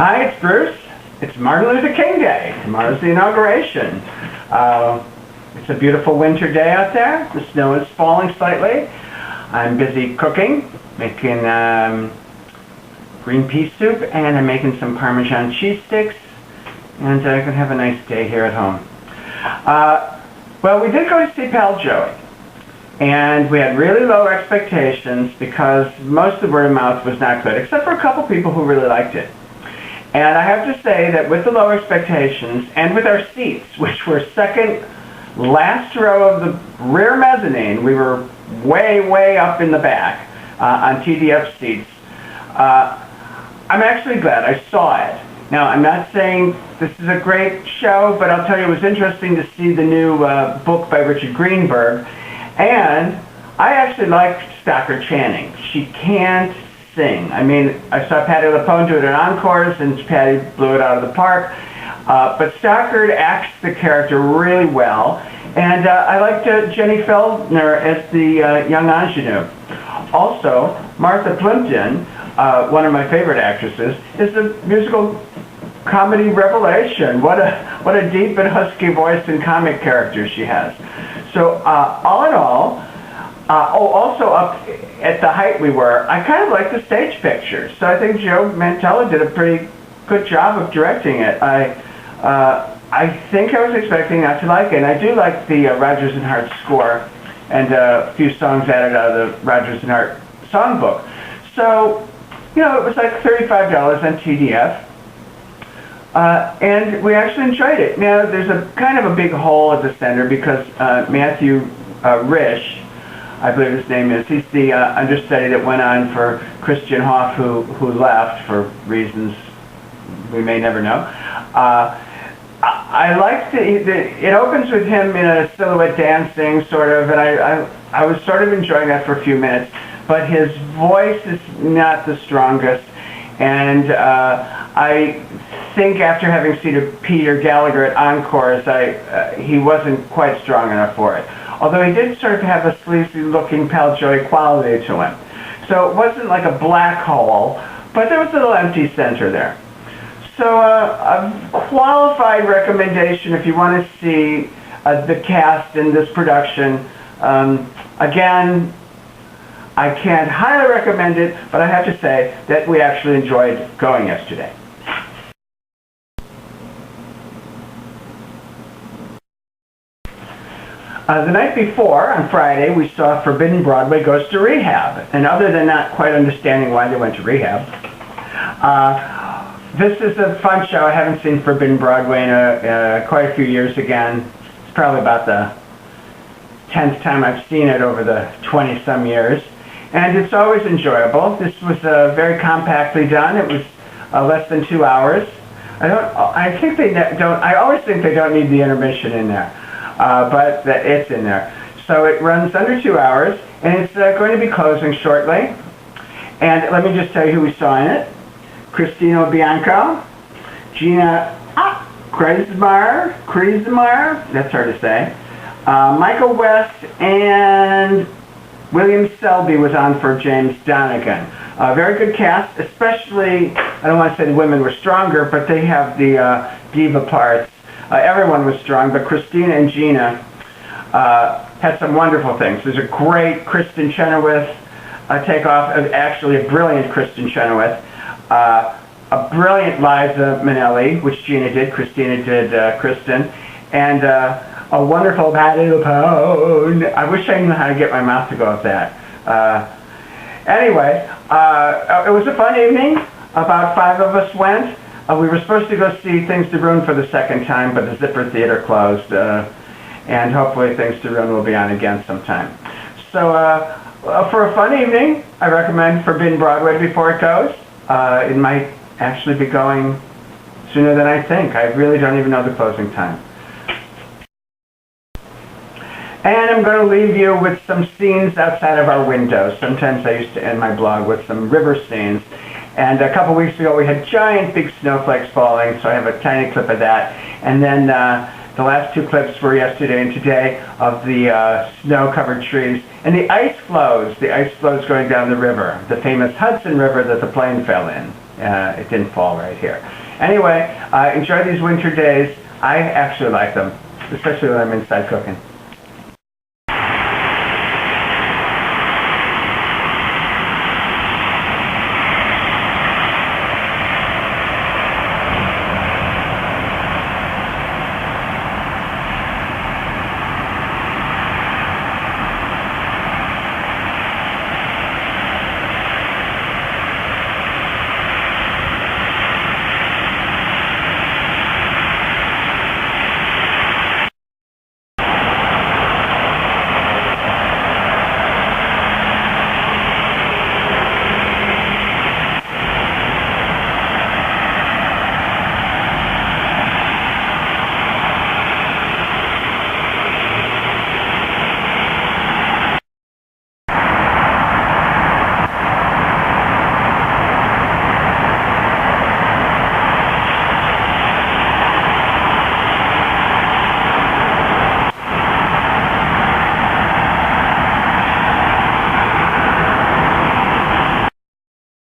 Hi, it's Bruce. It's Martin Luther King Day. Tomorrow's the inauguration. It's a beautiful winter day out there. The snow is falling slightly. I'm busy cooking, making green pea soup, and I'm making some Parmesan cheese sticks, and I can have a nice day here at home. Well, we did go to see Pal Joey, and we had really low expectations because most of the word of mouth was not good, except for a couple people who really liked it. And I have to say that with the low expectations and with our seats, which were second last row of the rear mezzanine, we were way up in the back on TDF seats. I'm actually glad I saw it. Now, I'm not saying this is a great show, but I'll tell you it was interesting to see the new book by Richard Greenberg. And I actually liked Stockard Channing. She can't sing. I mean, I saw Patti LuPone do it at Encores, and Patti blew it out of the park. But Stockard acts the character really well. And I liked Jenny Feldner as the young ingenue. Also, Martha Plimpton, one of my favorite actresses, is a musical comedy revelation. What a deep and husky voice and comic character she has. So all in all, also up at the height we were, I kind of like the stage picture. So I think Joe Mantello did a pretty good job of directing it. I think I was expecting not to like it, and I do like the Rodgers and Hart score and a few songs added out of the Rodgers and Hart songbook. So, you know, it was like $35 on TDF, and we actually enjoyed it. Now, there's a kind of a big hole at the center because Matthew Risch, I believe his name is, he's the understudy that went on for Christian Hoff, who left for reasons we may never know. I liked it opens with him in a silhouette dancing, sort of, and I was sort of enjoying that for a few minutes, but his voice is not the strongest, and I think after having seen Peter Gallagher at Encores, he wasn't quite strong enough for it. Although he did sort of have a sleazy-looking Pal Joey quality to him. So it wasn't like a black hole, but there was a little empty center there. So a qualified recommendation if you want to see the cast in this production. Again, I can't highly recommend it, but I have to say that we actually enjoyed going yesterday. The night before, on Friday, we saw Forbidden Broadway Goes to Rehab. And other than not quite understanding why they went to rehab, this is a fun show. I haven't seen Forbidden Broadway in quite a few years again. It's probably about the 10th time I've seen it over the 20-some years. And it's always enjoyable. This was very compactly done. It was less than 2 hours. I always think they don't need the intermission in there. But it's in there. So it runs under 2 hours, and it's going to be closing shortly. And let me just tell you who we saw in it. Christina Bianco, Gina Kreismar, that's hard to say, Michael West, and William Selby was on for James Donegan. Very good cast, especially, I don't want to say the women were stronger, but they have the diva parts. Everyone was strong, but Christina and Gina had some wonderful things. There's a great Kristen Chenoweth takeoff, actually a brilliant Kristen Chenoweth, a brilliant Liza Minnelli, which Gina did, Christina did Kristen, and a wonderful Patti LuPone. I wish I knew how to get my mouth to go with that. Anyway, it was a fun evening. About 5 of us went. We were supposed to go see Things to Ruin for the second time, but the Zipper Theater closed, and hopefully Things to Ruin will be on again sometime. So for a fun evening, I recommend Forbidden Broadway before it goes. It might actually be going sooner than I think. I really don't even know the closing time. And I'm going to leave you with some scenes outside of our windows. Sometimes I used to end my blog with some river scenes. And a couple weeks ago we had giant big snowflakes falling, so I have a tiny clip of that. And then the last 2 clips were yesterday and today of the snow-covered trees. And the ice floes going down the river, the famous Hudson River that the plane fell in. it didn't fall right here. Anyway, enjoy these winter days. I actually like them, especially when I'm inside cooking.